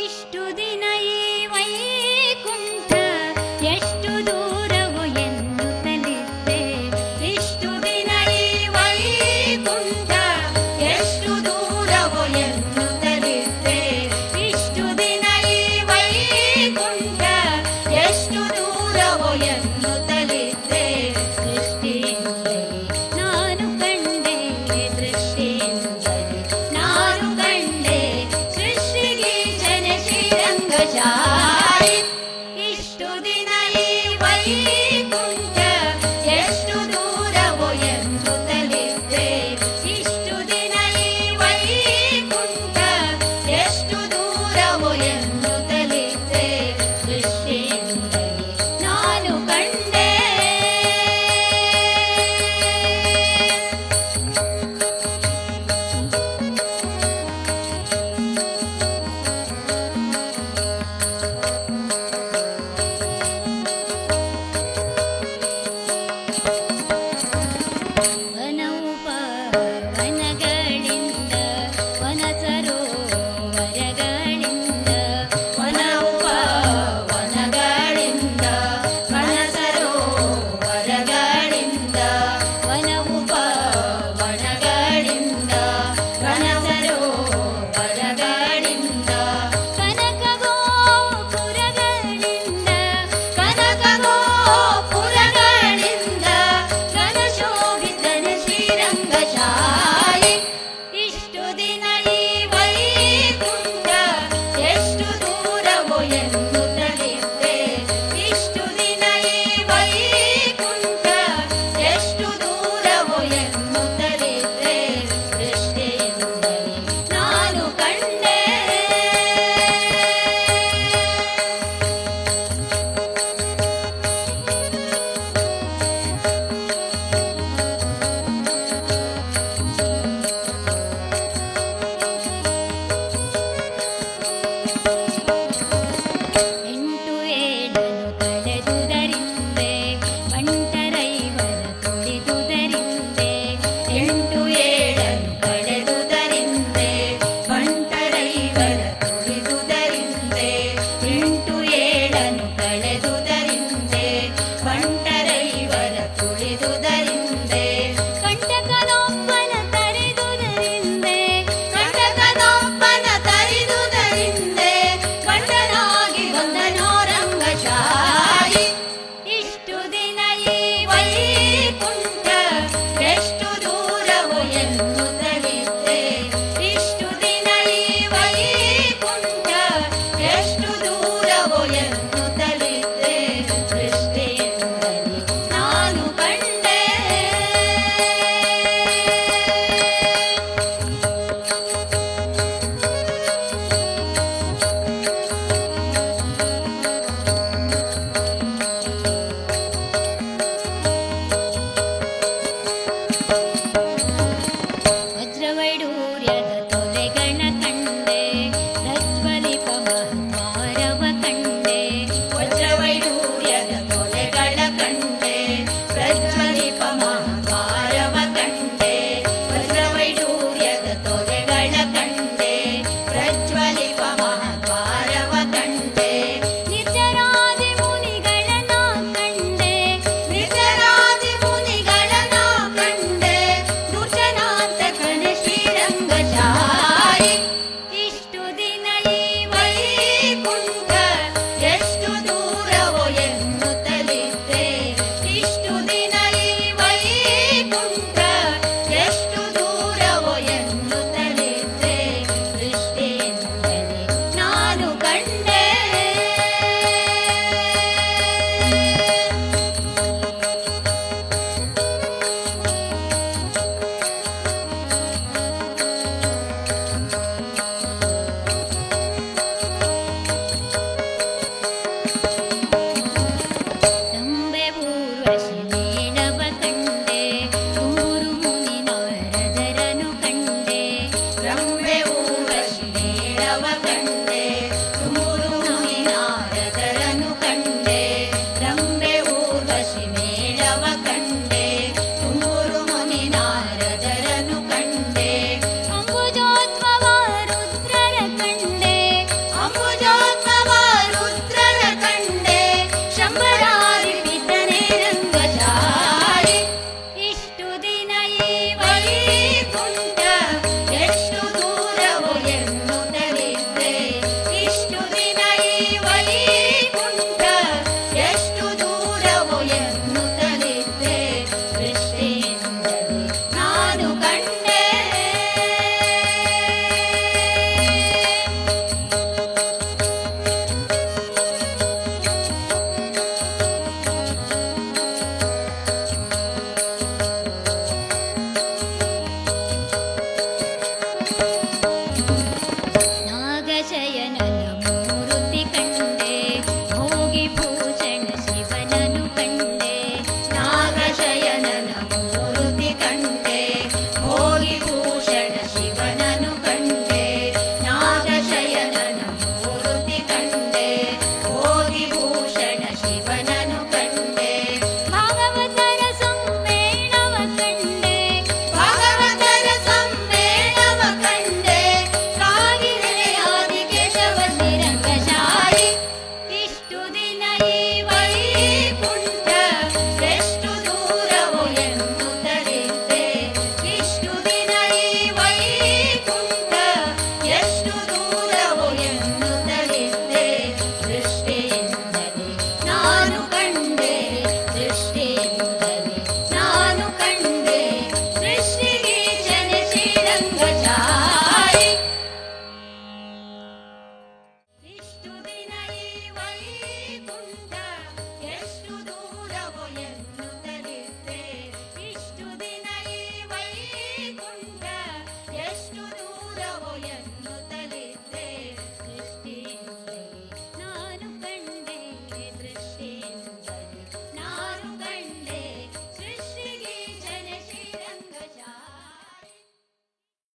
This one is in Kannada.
ಇಷ್ಟು ದಿನ ಈ ವೈಕುಂಠ ಎಷ್ಟು ದೂರವು ಎನ್ನುತ್ತಲಿದ್ದೆ. ಇಷ್ಟು ದಿನ ಈ ವೈಕುಂಠ ಎಷ್ಟು ದೂರವು ಎನ್ನುತ್ತಲಿದ್ದೆ. ಇಷ್ಟು ದಿನ ಈ ವೈಕುಂಠ ಎಷ್ಟು ದೂರವು ಎನ್ನುತ್ತಲಿದ್ದೆ. ದೃಷ್ಟಿಯಿಂದಲೇ ನಾನು ಕಂಡೆ, ದೃಷ್ಟಿಯಿಂದಲೇ ನಾನು ಕಂಡೆ ಸೃಷ್ಟಿಗೆ ಜನ ಶ್ರೀರಂಗಚಾರಿ. ಇಷ್ಟು ದಿನ ಈ ವೈಕುಂಠ ಎಷ್ಟು ದೂರವು ಎನ್ನುತ್ತಲಿದ್ದೆ. ಇಷ್ಟು ದಿನ ಈ ವೈಕುಂಠ ಎಷ್ಟು ದೂರವು ಎನ್ನುತ್ತಲಿದ್ದೆ. ದೃಷ್ಟಿಯಿಂದಲೇ ನಾನು ಕಂಡೆ. ವನಗಳಿಂದ ವನ ಸರೋವರಗಳಿಂದ ವನಗಳಿಂದ ವನ ಸರೋವರಗಳಿಂದ ವನಗಳಿಂದ ವನ ಸರೋವರಗಳಿಂದ ಕನಕಗೋಪುರಗಳಿಂದ ಘನಶೋಭಿತನ ಶ್ರೀರಂಗಚಾರಿ. ಇಷ್ಟು ದಿನ ಈ ವೈಕುಂಠ ಎಷ್ಟು ದೂರವು ಎನ್ನುತ್ತಲಿದ್ದೆ. ಇಷ್ಟು ದಿನ ಈ ವೈಕುಂಠ ಎಷ್ಟು ದೂರವು ಎನ್ನುತ್ತಲಿದ್ದೆ. ದೃಷ್ಟಿಯಿಂದಲೇ ನಾನು ಕಂಡೆ. ಎಂಟು ಏಳನು ಕಳೆದುದರಿಂದೆ ಬಂಟರೈವರ ತುಳಿದುದರಿಂದೆ. ಕಂಡೆ